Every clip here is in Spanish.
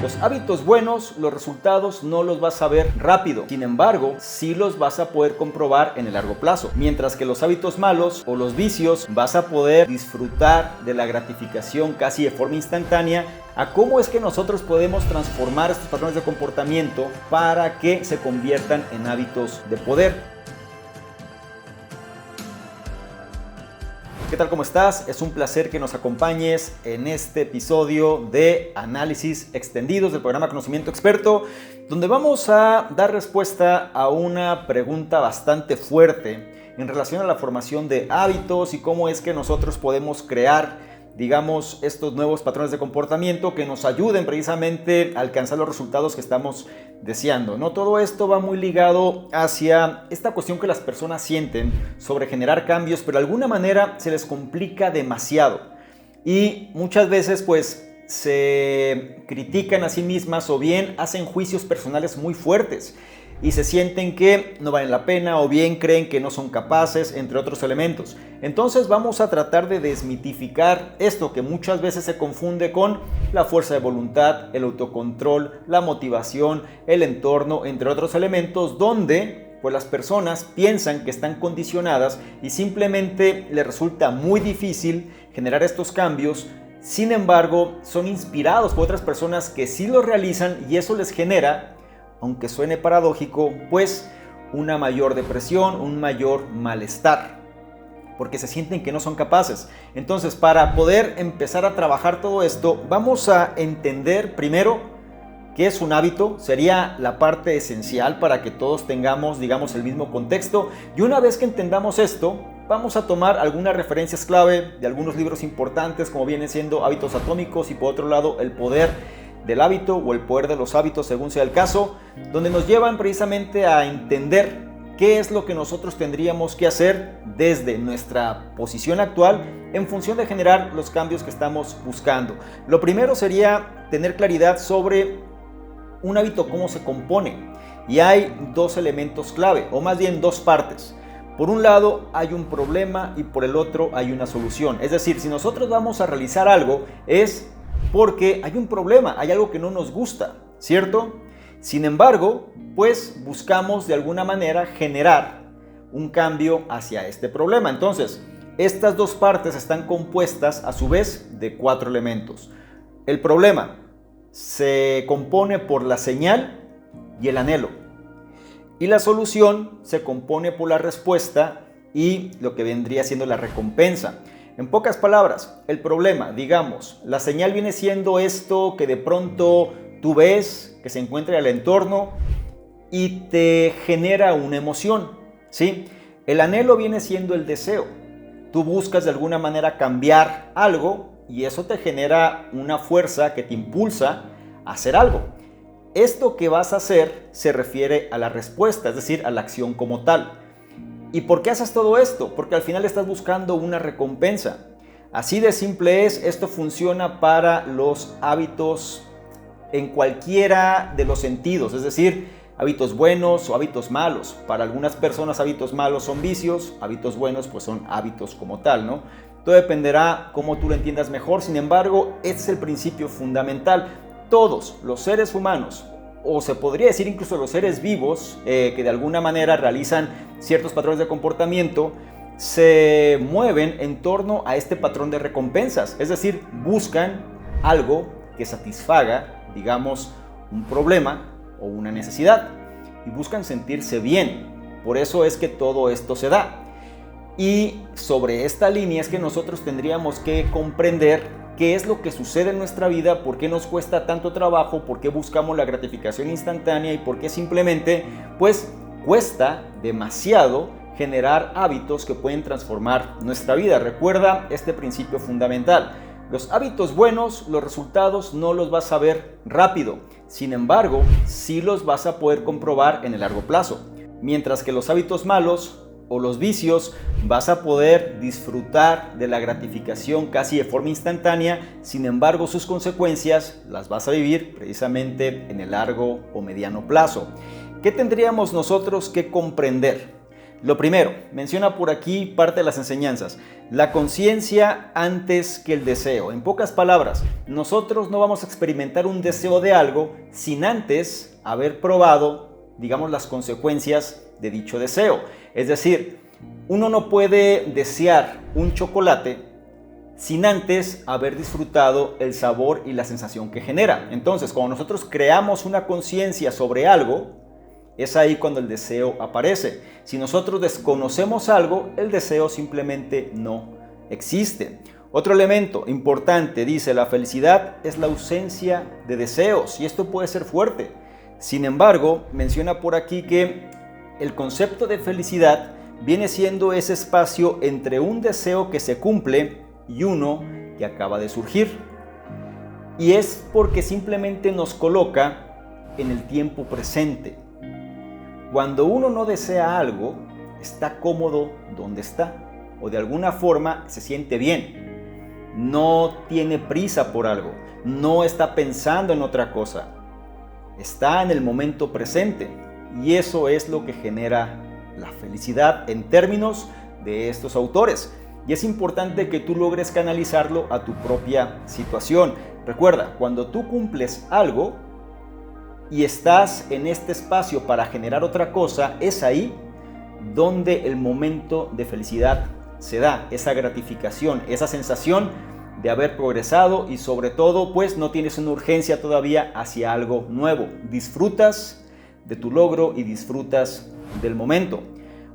Los hábitos buenos, los resultados no los vas a ver rápido. Sin embargo, sí los vas a poder comprobar en el largo plazo. Mientras que los hábitos malos o los vicios vas a poder disfrutar de la gratificación casi de forma instantánea a cómo es que nosotros podemos transformar estos patrones de comportamiento para que se conviertan en hábitos de poder. ¿Qué tal? ¿Cómo estás? Es un placer que nos acompañes en este episodio de Análisis Extendidos del programa Conocimiento Experto, donde vamos a dar respuesta a una pregunta bastante fuerte en relación a la formación de hábitos y cómo es que nosotros podemos crear, digamos, estos nuevos patrones de comportamiento que nos ayuden precisamente a alcanzar los resultados que estamos deseando, ¿no? Todo esto va muy ligado hacia esta cuestión que las personas sienten sobre generar cambios, pero de alguna manera se les complica demasiado y muchas veces pues se critican a sí mismas o bien hacen juicios personales muy fuertes y se sienten que no valen la pena o bien creen que no son capaces, entre otros elementos. Entonces vamos a tratar de desmitificar esto que muchas veces se confunde con la fuerza de voluntad, el autocontrol, la motivación, el entorno, entre otros elementos donde pues las personas piensan que están condicionadas y simplemente les resulta muy difícil generar estos cambios. Sin embargo, son inspirados por otras personas que sí lo realizan y eso les genera, aunque suene paradójico, pues una mayor depresión, un mayor malestar, porque se sienten que no son capaces. Entonces, para poder empezar a trabajar todo esto, vamos a entender primero qué es un hábito. Sería la parte esencial para que todos tengamos, digamos, el mismo contexto. Y una vez que entendamos esto, vamos a tomar algunas referencias clave de algunos libros importantes, como vienen siendo Hábitos Atómicos y por otro lado, El Poder del Hábito o El Poder de los Hábitos, según sea el caso, donde nos llevan precisamente a entender qué es lo que nosotros tendríamos que hacer desde nuestra posición actual en función de generar los cambios que estamos buscando. Lo primero sería tener claridad sobre un hábito, cómo se compone. Y hay dos elementos clave, o más bien dos partes. Por un lado hay un problema y por el otro hay una solución. Es decir, si nosotros vamos a realizar algo es porque hay un problema, hay algo que no nos gusta, ¿cierto? Sin embargo, pues buscamos de alguna manera generar un cambio hacia este problema. Entonces, estas dos partes están compuestas a su vez de cuatro elementos. El problema se compone por la señal y el anhelo. Y la solución se compone por la respuesta y lo que vendría siendo la recompensa. En pocas palabras, el problema, digamos, la señal viene siendo esto que de pronto tú ves, que se encuentra en el entorno y te genera una emoción, ¿sí? El anhelo viene siendo el deseo. Tú buscas de alguna manera cambiar algo y eso te genera una fuerza que te impulsa a hacer algo. Esto que vas a hacer se refiere a la respuesta, es decir, a la acción como tal. ¿Y por qué haces todo esto? Porque al final estás buscando una recompensa. Así de simple es, esto funciona para los hábitos en cualquiera de los sentidos, es decir, hábitos buenos o hábitos malos. Para algunas personas hábitos malos son vicios, hábitos buenos pues son hábitos como tal, ¿no? Todo dependerá cómo tú lo entiendas mejor, sin embargo, este es el principio fundamental. Todos los seres humanos, o se podría decir incluso los seres vivos que de alguna manera realizan ciertos patrones de comportamiento, se mueven en torno a este patrón de recompensas, es decir, buscan algo que satisfaga, digamos, un problema o una necesidad y buscan sentirse bien. Por eso es que todo esto se da. Y sobre esta línea es que nosotros tendríamos que comprender qué es lo que sucede en nuestra vida, por qué nos cuesta tanto trabajo, por qué buscamos la gratificación instantánea y por qué simplemente pues cuesta demasiado generar hábitos que pueden transformar nuestra vida. Recuerda este principio fundamental. Los hábitos buenos, los resultados no los vas a ver rápido. Sin embargo, sí los vas a poder comprobar en el largo plazo. Mientras que los hábitos malos o los vicios vas a poder disfrutar de la gratificación casi de forma instantánea, sin embargo sus consecuencias las vas a vivir precisamente en el largo o mediano plazo. ¿Qué tendríamos nosotros que comprender? Lo primero, menciona por aquí parte de las enseñanzas, la conciencia antes que el deseo. En pocas palabras, nosotros no vamos a experimentar un deseo de algo sin antes haber probado, digamos, las consecuencias de dicho deseo. Es decir, uno no puede desear un chocolate sin antes haber disfrutado el sabor y la sensación que genera. Entonces, cuando nosotros creamos una conciencia sobre algo, es ahí cuando el deseo aparece. Si nosotros desconocemos algo, el deseo simplemente no existe. Otro elemento importante, dice, la felicidad es la ausencia de deseos, y esto puede ser fuerte. Sin embargo, menciona por aquí que el concepto de felicidad viene siendo ese espacio entre un deseo que se cumple y uno que acaba de surgir. Y es porque simplemente nos coloca en el tiempo presente. Cuando uno no desea algo, está cómodo donde está, o de alguna forma se siente bien. No tiene prisa por algo, no está pensando en otra cosa. Está en el momento presente, y eso es lo que genera la felicidad en términos de estos autores. Y es importante que tú logres canalizarlo a tu propia situación. Recuerda, cuando tú cumples algo y estás en este espacio para generar otra cosa, es ahí donde el momento de felicidad se da, esa gratificación, esa sensación de haber progresado y sobre todo, pues no tienes una urgencia todavía hacia algo nuevo. Disfrutas de tu logro y disfrutas del momento.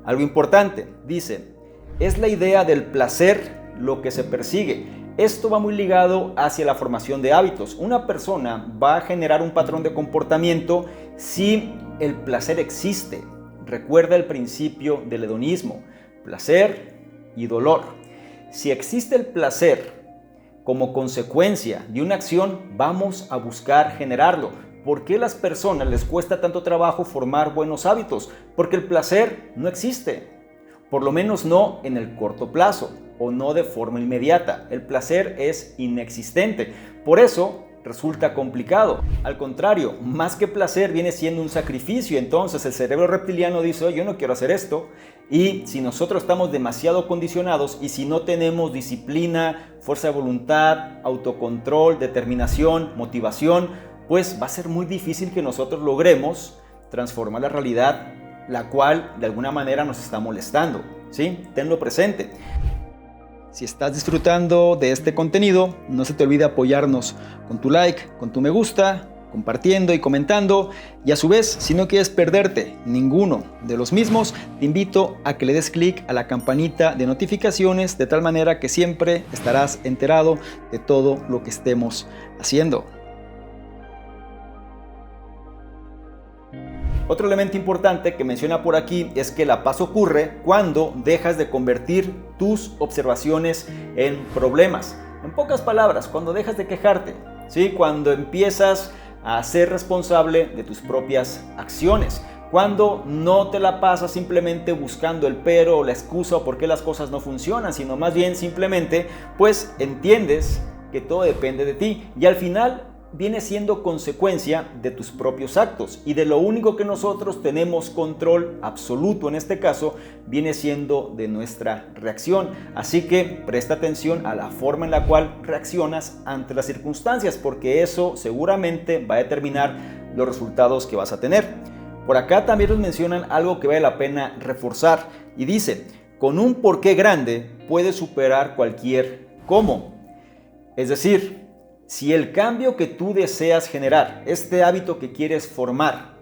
Algo importante, dice, es la idea del placer lo que se persigue. Esto va muy ligado hacia la formación de hábitos. Una persona va a generar un patrón de comportamiento si el placer existe. Recuerda el principio del hedonismo, placer y dolor. Si existe el placer como consecuencia de una acción, vamos a buscar generarlo. ¿Por qué a las personas les cuesta tanto trabajo formar buenos hábitos? Porque el placer no existe, por lo menos no en el corto plazo o no de forma inmediata. El placer es inexistente, por eso resulta complicado. Al contrario, más que placer viene siendo un sacrificio. Entonces el cerebro reptiliano dice, oye, yo no quiero hacer esto. Y si nosotros estamos demasiado condicionados y si no tenemos disciplina, fuerza de voluntad, autocontrol, determinación, motivación, pues va a ser muy difícil que nosotros logremos transformar la realidad, la cual de alguna manera nos está molestando, ¿sí? Tenlo presente. Si estás disfrutando de este contenido, no se te olvide apoyarnos con tu like, con tu me gusta, compartiendo y comentando. Y a su vez, si no quieres perderte ninguno de los mismos, te invito a que le des clic a la campanita de notificaciones de tal manera que siempre estarás enterado de todo lo que estemos haciendo. Otro elemento importante que menciona por aquí es que la paz ocurre cuando dejas de convertir tus observaciones en problemas. En pocas palabras, cuando dejas de quejarte, ¿sí? Cuando empiezas a ser responsable de tus propias acciones. Cuando no te la pasas simplemente buscando el pero o la excusa o por qué las cosas no funcionan, sino más bien simplemente pues entiendes que todo depende de ti y al final viene siendo consecuencia de tus propios actos y de lo único que nosotros tenemos control absoluto en este caso viene siendo de nuestra reacción. Así que presta atención a la forma en la cual reaccionas ante las circunstancias porque eso seguramente va a determinar los resultados que vas a tener. Por acá también nos mencionan algo que vale la pena reforzar y dice, con un porqué grande puedes superar cualquier cómo. Es decir, si el cambio que tú deseas generar, este hábito que quieres formar,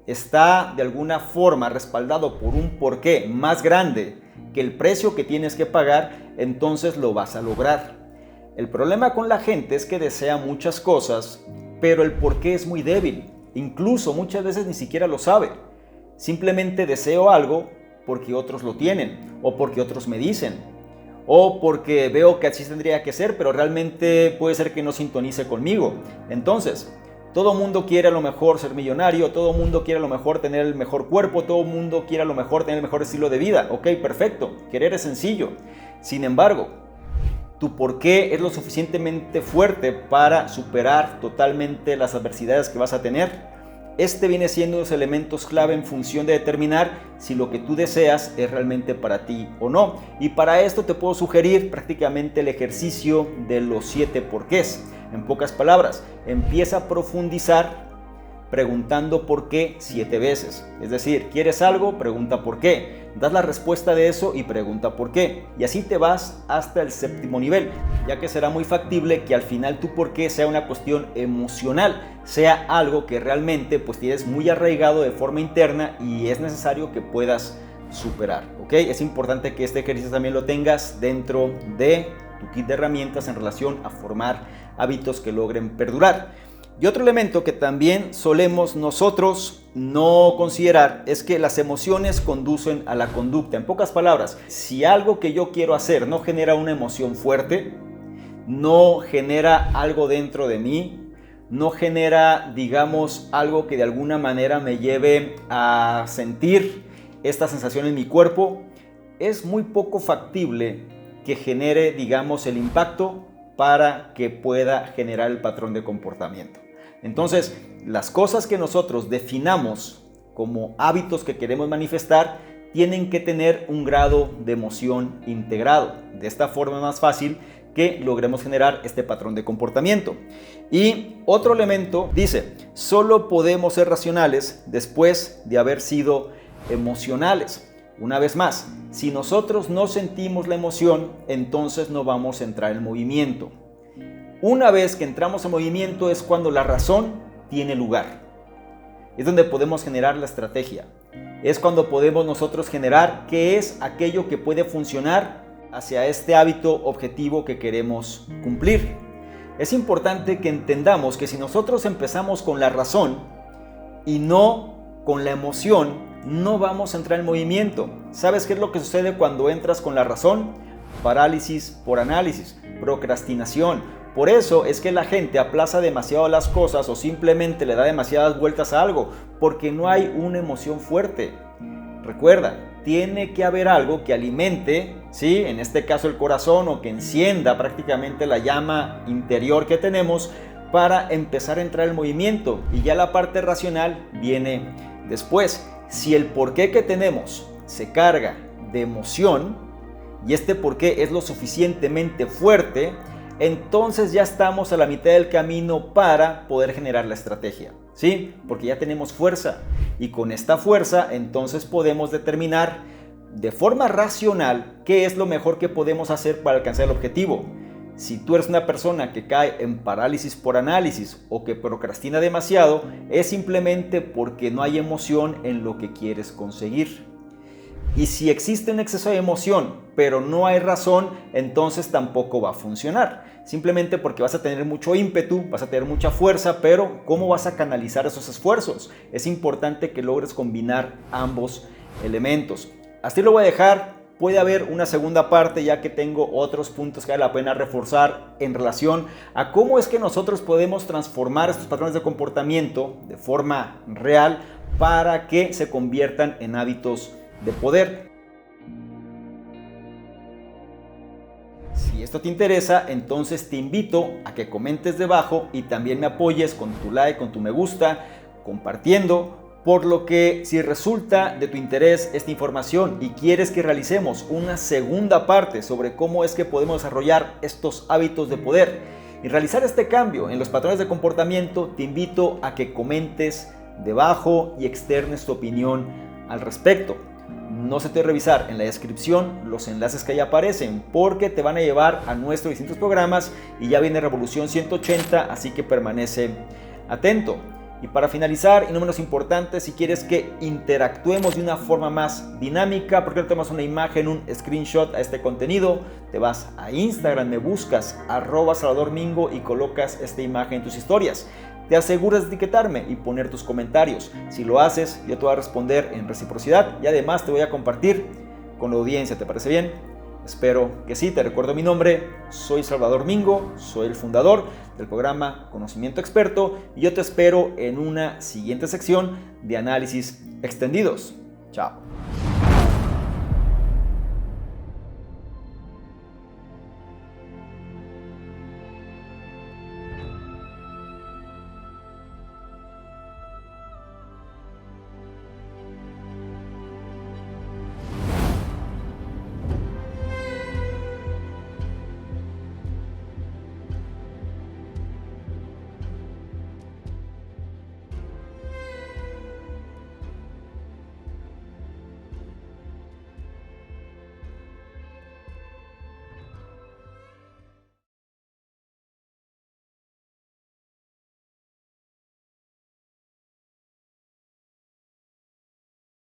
está de alguna forma respaldado por un porqué más grande que el precio que tienes que pagar, entonces lo vas a lograr. El problema con la gente es que desea muchas cosas, pero el porqué es muy débil. Incluso muchas veces ni siquiera lo sabe. Simplemente deseo algo porque otros lo tienen o porque otros me dicen. O porque veo que así tendría que ser, pero realmente puede ser que no sintonice conmigo. Entonces, todo mundo quiere a lo mejor ser millonario, todo mundo quiere a lo mejor tener el mejor cuerpo, todo mundo quiere a lo mejor tener el mejor estilo de vida. Ok, perfecto, querer es sencillo. Sin embargo, tu porqué es lo suficientemente fuerte para superar totalmente las adversidades que vas a tener. este viene siendo unos elementos clave en función de determinar si lo que tú deseas es realmente para ti o no. Y para esto te puedo sugerir prácticamente el ejercicio de los 7 porqués. En pocas palabras, empieza a profundizar preguntando por qué 7 veces. Es decir, ¿quieres algo? Pregunta por qué. Das la respuesta de eso y pregunta por qué. Y así te vas hasta el 7º nivel, ya que será muy factible que al final tu por qué sea una cuestión emocional, sea algo que realmente pues tienes muy arraigado de forma interna y es necesario que puedas superar, ¿ok? Es importante que este ejercicio también lo tengas dentro de tu kit de herramientas en relación a formar hábitos que logren perdurar. Y otro elemento que también solemos nosotros no considerar es que las emociones conducen a la conducta. En pocas palabras, si algo que yo quiero hacer no genera una emoción fuerte, no genera algo dentro de mí, no genera, digamos, algo que de alguna manera me lleve a sentir esta sensación en mi cuerpo, es muy poco factible que genere, digamos, el impacto para que pueda generar el patrón de comportamiento. Entonces, las cosas que nosotros definamos como hábitos que queremos manifestar tienen que tener un grado de emoción integrado. De esta forma es más fácil que logremos generar este patrón de comportamiento. Y otro elemento dice, solo podemos ser racionales después de haber sido emocionales. Una vez más, si nosotros no sentimos la emoción, entonces no vamos a entrar en movimiento. Una vez que entramos en movimiento es cuando la razón tiene lugar. Es donde podemos generar la estrategia. Es cuando podemos nosotros generar qué es aquello que puede funcionar hacia este hábito objetivo que queremos cumplir. Es importante que entendamos que si nosotros empezamos con la razón y no con la emoción, no vamos a entrar en movimiento. ¿Sabes qué es lo que sucede cuando entras con la razón? Parálisis por análisis, procrastinación. Por eso es que la gente aplaza demasiado las cosas o simplemente le da demasiadas vueltas a algo, porque no hay una emoción fuerte. Recuerda, tiene que haber algo que alimente, ¿sí? En este caso el corazón, o que encienda prácticamente la llama interior que tenemos para empezar a entrar en movimiento. Y ya la parte racional viene después. Si el porqué que tenemos se carga de emoción y este porqué es lo suficientemente fuerte, entonces ya estamos a la mitad del camino para poder generar la estrategia, ¿sí? Porque ya tenemos fuerza y con esta fuerza entonces podemos determinar de forma racional qué es lo mejor que podemos hacer para alcanzar el objetivo. Si tú eres una persona que cae en parálisis por análisis o que procrastina demasiado, es simplemente porque no hay emoción en lo que quieres conseguir. Y si existe un exceso de emoción, pero no hay razón, entonces tampoco va a funcionar. Simplemente porque vas a tener mucho ímpetu, vas a tener mucha fuerza, pero ¿cómo vas a canalizar esos esfuerzos? Es importante que logres combinar ambos elementos. Así lo voy a dejar. Puede haber una segunda parte, ya que tengo otros puntos que vale la pena reforzar en relación a cómo es que nosotros podemos transformar estos patrones de comportamiento de forma real para que se conviertan en hábitos de poder. Si esto te interesa, entonces te invito a que comentes debajo y también me apoyes con tu like, con tu me gusta, compartiendo. Por lo que si resulta de tu interés esta información y quieres que realicemos una segunda parte sobre cómo es que podemos desarrollar estos hábitos de poder y realizar este cambio en los patrones de comportamiento, te invito a que comentes debajo y externes tu opinión al respecto. No se te olvide revisar en la descripción los enlaces que ahí aparecen, porque te van a llevar a nuestros distintos programas y ya viene Revolución 180, así que permanece atento. Y para finalizar, y no menos importante, si quieres que interactuemos de una forma más dinámica, porque no tomas una imagen, un screenshot a este contenido, te vas a Instagram, me buscas @SalvadorMingo y colocas esta imagen en tus historias. Te aseguras de etiquetarme y poner tus comentarios. Si lo haces, yo te voy a responder en reciprocidad y además te voy a compartir con la audiencia. ¿Te parece bien? Espero que sí. Te recuerdo mi nombre, soy Salvador Mingo, soy el fundador del programa Conocimiento Experto y yo te espero en una siguiente sección de análisis extendidos. Chao.